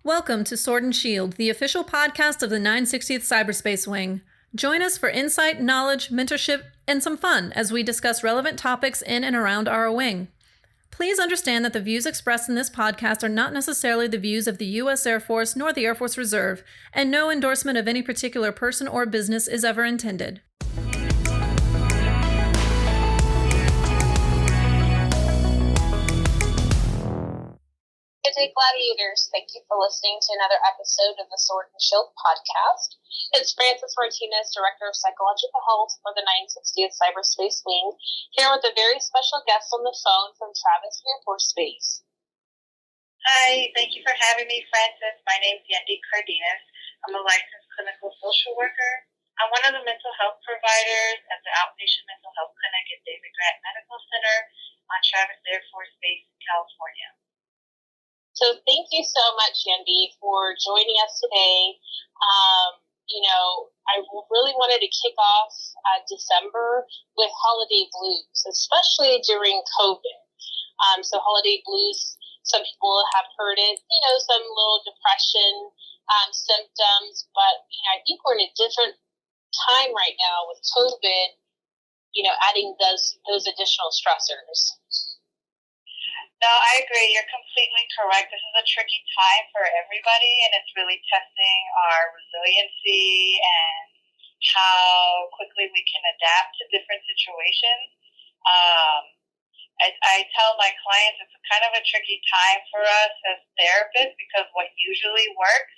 Welcome to Sword and Shield, the official podcast of the 960th Cyberspace Wing. Join us for insight, knowledge, mentorship, and some fun as we discuss relevant topics in and around our wing. Please understand that the views expressed in this podcast are not necessarily the views of the U.S. Air Force nor the Air Force Reserve, and no endorsement of any particular person or business is ever intended. Good day, gladiators. Thank you for listening to another episode of the Sword and Shield podcast. It's Francis Martinez, Director of Psychological Health for the 960th Cyberspace Wing, here with a very special guest on the phone from Travis Air Force Base. Hi, thank you for having me, Francis. My name's Yendi Cardenas. I'm a licensed clinical social worker. I'm one of the mental health providers at the Outpatient Mental Health Clinic at David Grant Medical Center on Travis Air Force Base in California. So thank you so much, Yendi, for joining us today. I really wanted to kick off December with holiday blues, especially during COVID. So holiday blues, some people have heard it, some little depression symptoms, but, I think we're in a different time right now with COVID, adding those additional stressors. No, I agree. You're completely correct. This is a tricky time for everybody, and it's really testing our resiliency and how quickly we can adapt to different situations. I tell my clients it's kind of a tricky time for us as therapists because what usually works,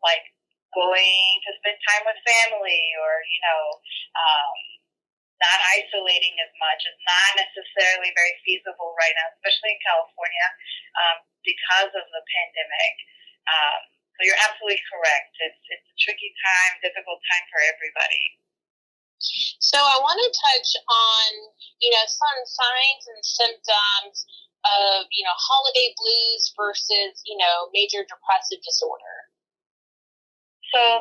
like going to spend time with family or, not isolating as much is not necessarily very feasible right now, especially in California, because of the pandemic. So you're absolutely correct. It's a tricky time, difficult time for everybody. So I want to touch on, some signs and symptoms of, holiday blues versus, major depressive disorder. So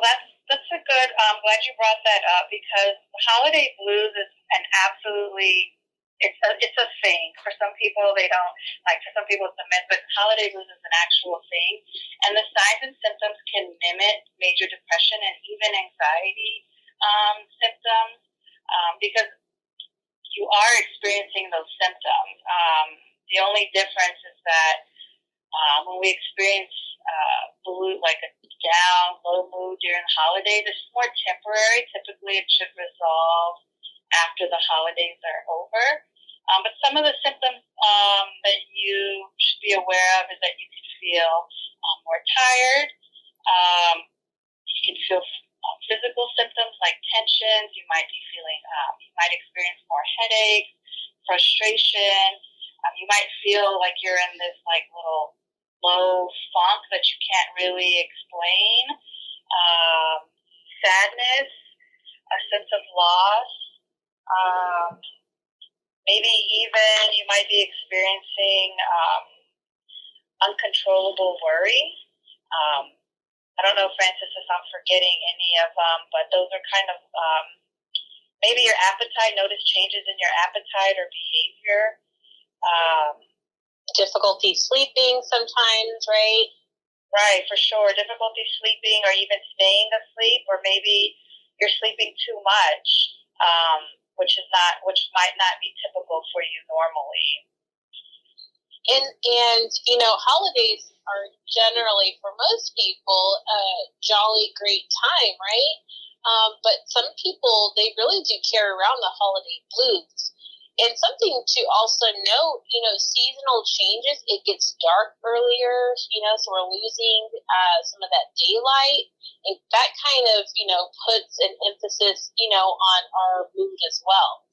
that's a good, I'm glad you brought that up because holiday blues is an absolutely, it's a thing. For some people, they don't, for some people it's a myth, but holiday blues is an actual thing. And the signs and symptoms can mimic major depression and even anxiety symptoms because you are experiencing those symptoms. The only difference is that when we experience blue, like a down, low mood during the holidays, it's more temporary. Typically, it should resolve after the holidays are over. But some of the symptoms that you should be aware of is that you can feel more tired. You can feel physical symptoms like tensions. You might be feeling, you might experience more headaches, frustration. You might feel like you're in this little low funk that you can't really explain, sadness, a sense of loss, maybe even you might be experiencing uncontrollable worry. I don't know, Francis, if I'm forgetting any of them, but those are kind of maybe your appetite, notice changes in your appetite or behavior. Difficulty sleeping sometimes, right? Right, for sure. Difficulty sleeping or even staying asleep, or maybe you're sleeping too much, which might not be typical for you normally. And holidays are generally, for most people, a jolly great time, right? But some people, they really do carry around the holiday blues. And something to also note, seasonal changes, it gets dark earlier, so we're losing some of that daylight. And that kind of, puts an emphasis, on our mood as well.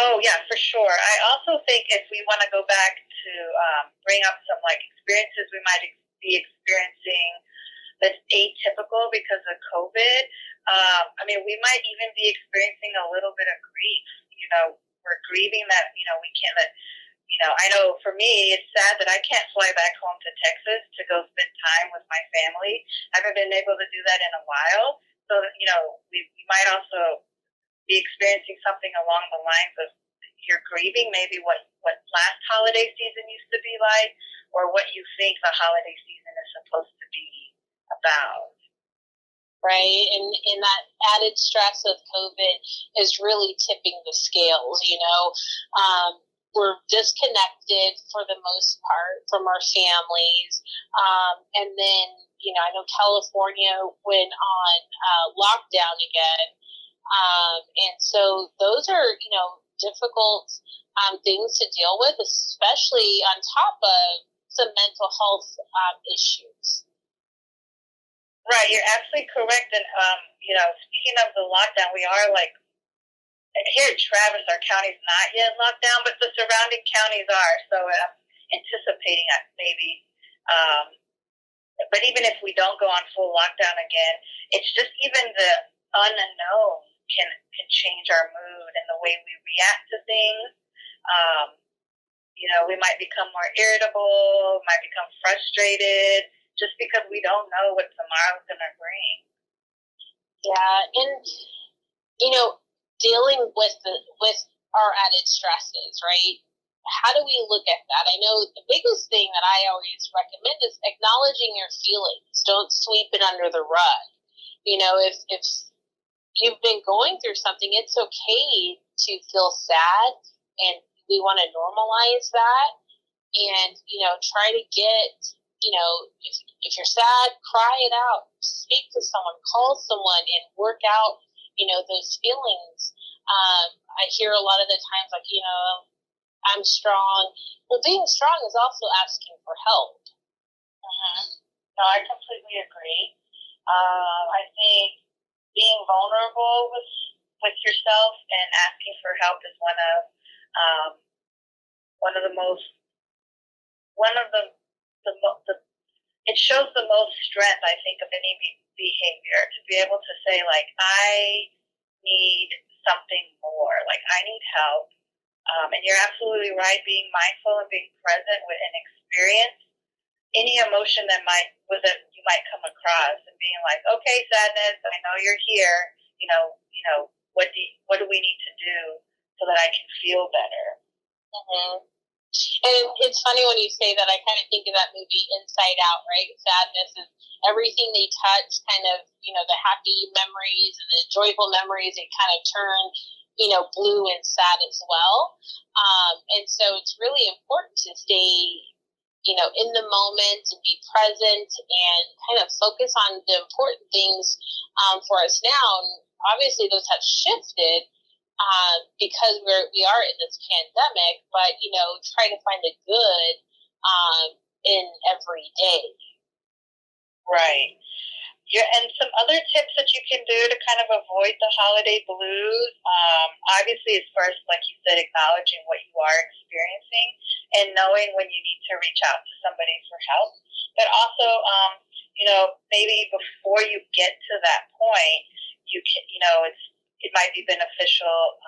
Oh, yeah, for sure. I also think if we want to go back to bring up some, experiences we might be experiencing that's atypical because of COVID, we might even be experiencing a little bit of grief. We're grieving that, we can't let, I know for me, it's sad that I can't fly back home to Texas to go spend time with my family. I haven't been able to do that in a while. So, we might also be experiencing something along the lines of, you're grieving maybe what last holiday season used to be like, or what you think the holiday season is supposed to be about. Right, and that added stress of COVID is really tipping the scales. We're disconnected for the most part from our families, and then I know California went on lockdown again, and so those are difficult things to deal with, especially on top of some mental health issues. Right, you're absolutely correct. And, speaking of the lockdown, we are here in Travis, our county's not yet locked down, but the surrounding counties are. So I'm anticipating that maybe. But even if we don't go on full lockdown again, it's just even the unknown can change our mood and the way we react to things. We might become more irritable, might become frustrated, just because we don't know what tomorrow's going to bring. Yeah, and dealing with our added stresses, right? How do we look at that? I know the biggest thing that I always recommend is acknowledging your feelings. Don't sweep it under the rug. If you've been going through something, it's okay to feel sad, and we want to normalize that, and try to get if you're sad, cry it out, speak to someone, call someone, and work out those feelings. I hear a lot of the times I'm strong. Well, being strong is also asking for help. Mm-hmm. No, I completely agree. I think being vulnerable with yourself and asking for help is one of the it shows the most strength, I think, of any behavior, to be able to say, I need something more, I need help. And you're absolutely right, being mindful and being present with an experience any emotion that you might come across, and being like, okay, sadness, I know you're here. What do we need to do so that I can feel better? Mm-hmm. And it's funny when you say that. I kind of think of that movie Inside Out, right? Sadness is everything they touch, kind of, the happy memories and the joyful memories, they kind of turn, blue and sad as well. And so it's really important to stay, in the moment and be present and kind of focus on the important things for us now. And obviously those have shifted, because we are in this pandemic, but try to find the good in every day. Right. Yeah, and some other tips that you can do to kind of avoid the holiday blues, obviously is first, like you said, acknowledging what you are experiencing and knowing when you need to reach out to somebody for help. But also, maybe before you get to that point, you can, it might be beneficial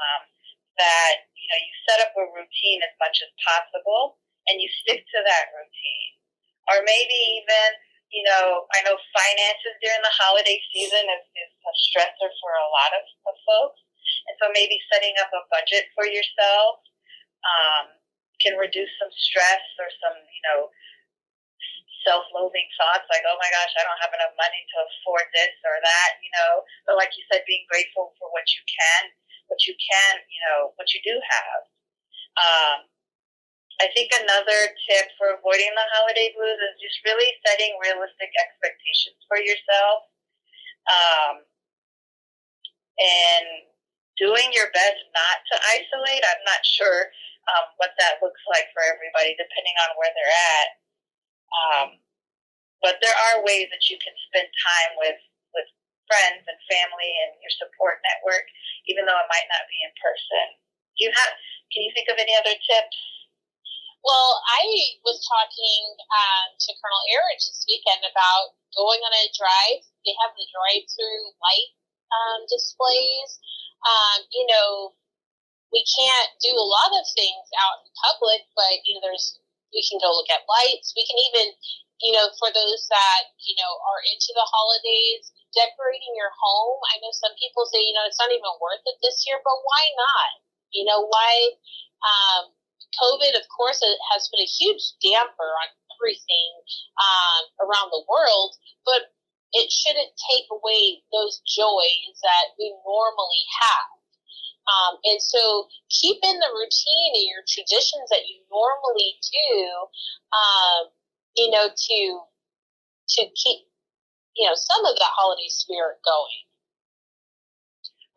that, you set up a routine as much as possible and you stick to that routine. Or maybe even, I know finances during the holiday season is a stressor for a lot of folks. And so maybe setting up a budget for yourself can reduce some stress or some, self-loathing thoughts like, oh my gosh, I don't have enough money to afford this or that, But like you said, being grateful for what you do have. I think another tip for avoiding the holiday blues is just really setting realistic expectations for yourself, and doing your best not to isolate. I'm not sure what that looks like for everybody, depending on where they're at. But there are ways that you can spend time with friends and family and your support network, even though it might not be in person. Can you think of any other tips? Well, I was talking to Colonel Erich this weekend about going on a drive. They have the drive-through light displays. We can't do a lot of things out in public, but we can go look at lights. We can even, for those that are into the holidays, decorating your home. I know some people say, it's not even worth it this year, but why not? You know why? COVID, of course, it has put a huge damper on everything around the world, but it shouldn't take away those joys that we normally have. And so keep in the routine and your traditions that you normally do, to keep, some of that holiday spirit going.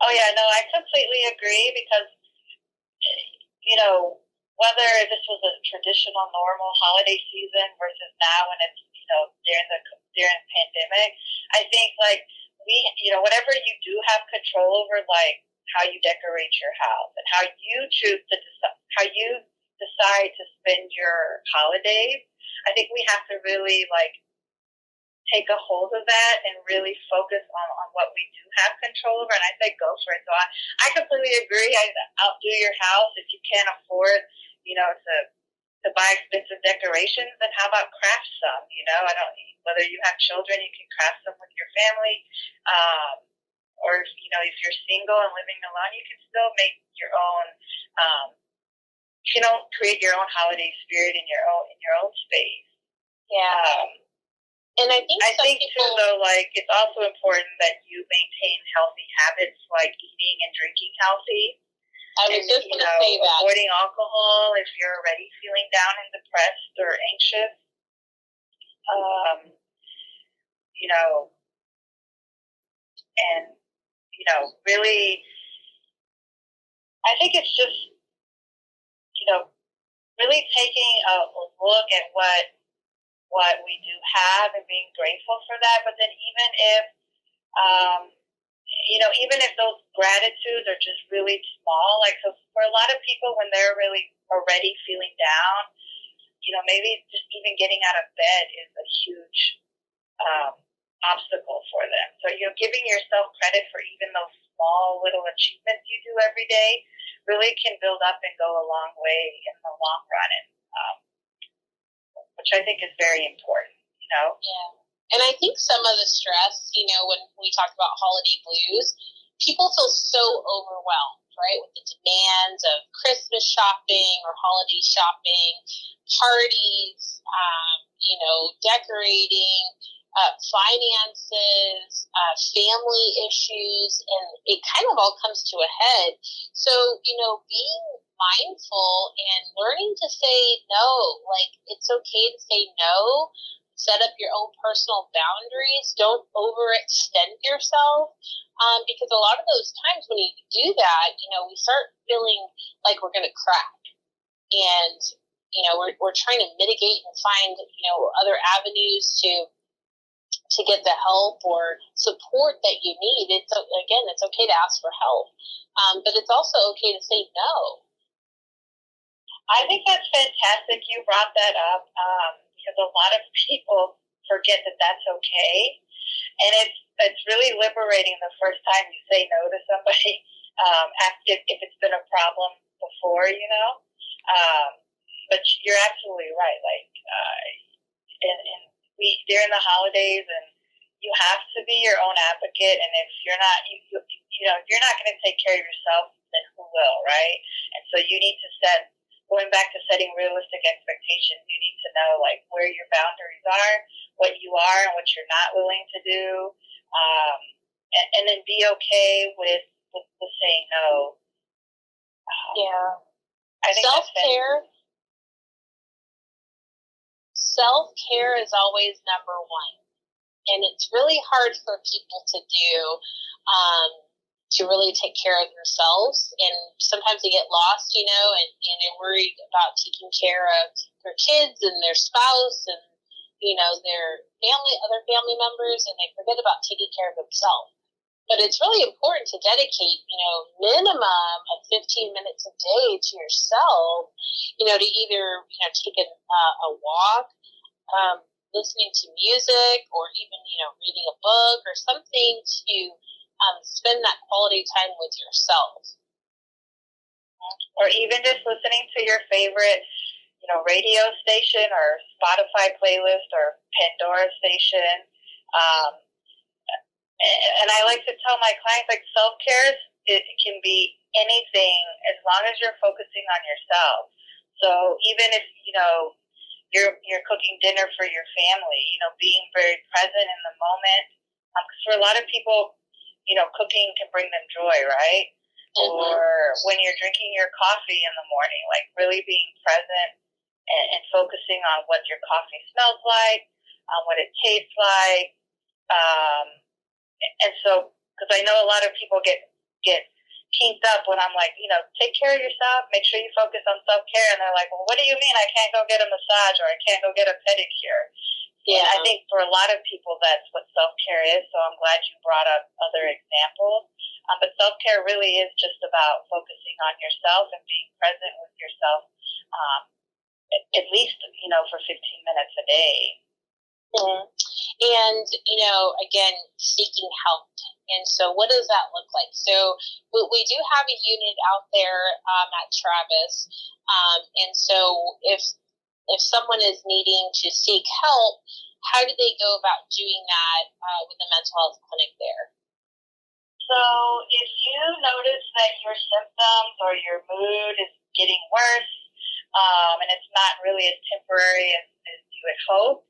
Oh, yeah, no, I completely agree because, whether this was a traditional normal holiday season versus now when it's, during the pandemic, I think, whatever you do have control over, like, how you decorate your house and how you choose to decide to spend your holidays, I think we have to really, take a hold of that and really focus on what we do have control over. And I say go for it. So I completely agree. I outdo your house if you can't afford, to buy expensive decorations. Then how about craft some? Whether you have children, you can craft some with your family, or if you're single and living alone, you can still make your own. Create your own holiday spirit in your own space. Yeah. And I think too, though, it's also important that you maintain healthy habits like eating and drinking healthy. I was just going to say that. Avoiding alcohol if you're already feeling down and depressed or anxious. Really, I think it's just, really taking a look at what we do have and being grateful for that. But then even if those gratitudes are just really small, so for a lot of people when they're really already feeling down, maybe just even getting out of bed is a huge obstacle for them. So, giving yourself credit for even those small little achievements you do every day really can build up and go a long way in the long run. And, which I think is very important, Yeah. And I think some of the stress, when we talk about holiday blues, people feel so overwhelmed, right, with the demands of Christmas shopping or holiday shopping, parties, decorating, finances, family issues, and it kind of all comes to a head. So, being mindful and learning to say no, it's okay to say no, set up your own personal boundaries, don't overextend yourself, because a lot of those times when you do that, we start feeling like we're going to crack, and, we're trying to mitigate and find, other avenues to get the help or support that you need. It's okay to ask for help, but it's also okay to say no. I think that's fantastic you brought that up, because a lot of people forget that that's okay. And it's really liberating the first time you say no to somebody, if it's been a problem before, but you're absolutely right. During the holidays, and you have to be your own advocate. And if you're not, if you're not going to take care of yourself, then who will, right? And so you need to going back to setting realistic expectations, you need to know where your boundaries are, what you are and what you're not willing to do, and then be okay with saying no. I think Self-care is always number one, and it's really hard for people to do, to really take care of themselves, and sometimes they get lost, and they're worried about taking care of their kids and their spouse and, their other family members, and they forget about taking care of themselves. But it's really important to dedicate, minimum of 15 minutes a day to yourself, to either, take a walk, listening to music, or even, reading a book or something to spend that quality time with yourself. Or even just listening to your favorite, radio station or Spotify playlist or Pandora station. And I like to tell my clients, self-care, it can be anything as long as you're focusing on yourself. So even if, you're cooking dinner for your family, being very present in the moment. Because for a lot of people, cooking can bring them joy, right? Mm-hmm. Or when you're drinking your coffee in the morning, like really being present and focusing on what your coffee smells like, what it tastes like. And so, because I know a lot of people get kinked up when I'm like, take care of yourself, make sure you focus on self-care. And they're like, well, what do you mean I can't go get a massage or I can't go get a pedicure? Yeah, I think for a lot of people that's what self-care is, so I'm glad you brought up other examples. But self-care really is just about focusing on yourself and being present with yourself at least, for 15 minutes a day. Mm-hmm. And, again, seeking help. And so what does that look like? So we do have a unit out there at Travis. And so if someone is needing to seek help, how do they go about doing that with the mental health clinic there? So if you notice that your symptoms or your mood is getting worse, and it's not really as temporary as you would hope,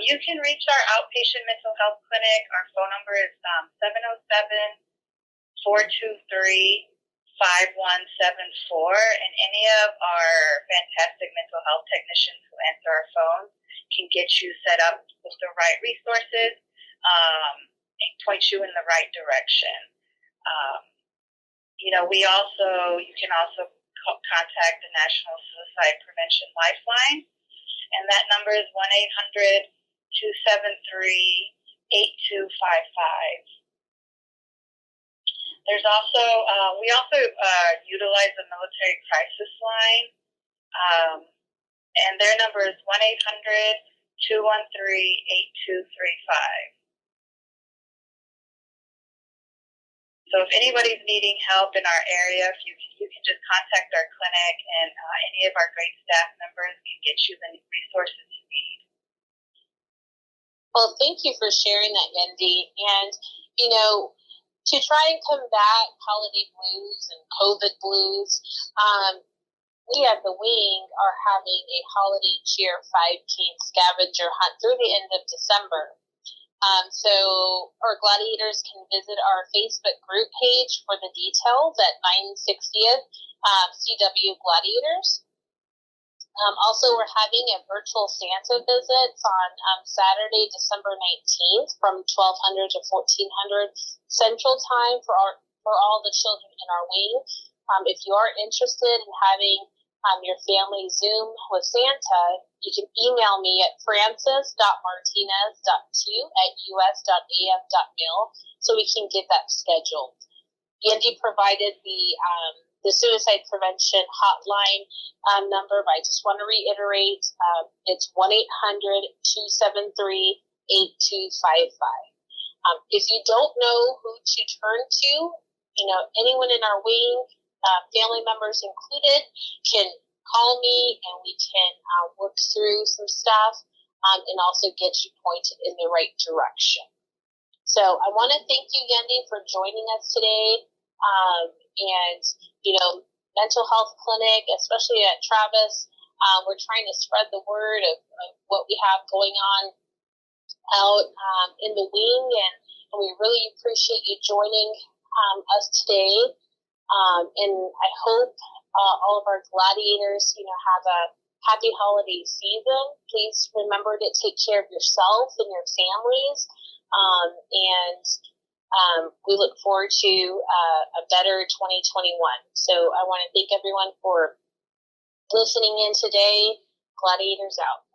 you can reach our outpatient mental health clinic. Our phone number is 707-423-5174, and any of our fantastic mental health technicians who answer our phones can get you set up with the right resources and point you in the right direction. You can also contact the National Suicide Prevention Lifeline, and that number is 1-800-273-8255. There's also, we also utilize the military crisis line, and their number is 1-800-213-8235. So if anybody's needing help in our area, you can just contact our clinic, and any of our great staff members can get you the resources you need. Well, thank you for sharing that, Yendi. And, to try and combat holiday blues and COVID blues, we at the Wing are having a holiday cheer 5K scavenger hunt through the end of December. So our gladiators can visit our Facebook group page for the details at 960th CW Gladiators. Also, we're having a virtual Santa visit on Saturday, December 19th from 1200 to 1400 Central Time for all the children in our wing. If you are interested in having your family Zoom with Santa, you can email me at francis.martinez.2@us.af.mil so we can get that scheduled. Yendi provided the suicide prevention hotline number, but I just want to reiterate, it's 1-800-273-8255. If you don't know who to turn to, anyone in our wing, family members included, can call me and we can work through some stuff and also get you pointed in the right direction. So I want to thank you, Yendi, for joining us today. And, mental health clinic, especially at Travis, we're trying to spread the word of what we have going on out in the wing, and we really appreciate you joining us today. And I hope all of our gladiators, have a happy holiday season. Please remember to take care of yourself and your families. And we look forward to a better 2021. So I want to thank everyone for listening in today. Gladiators out.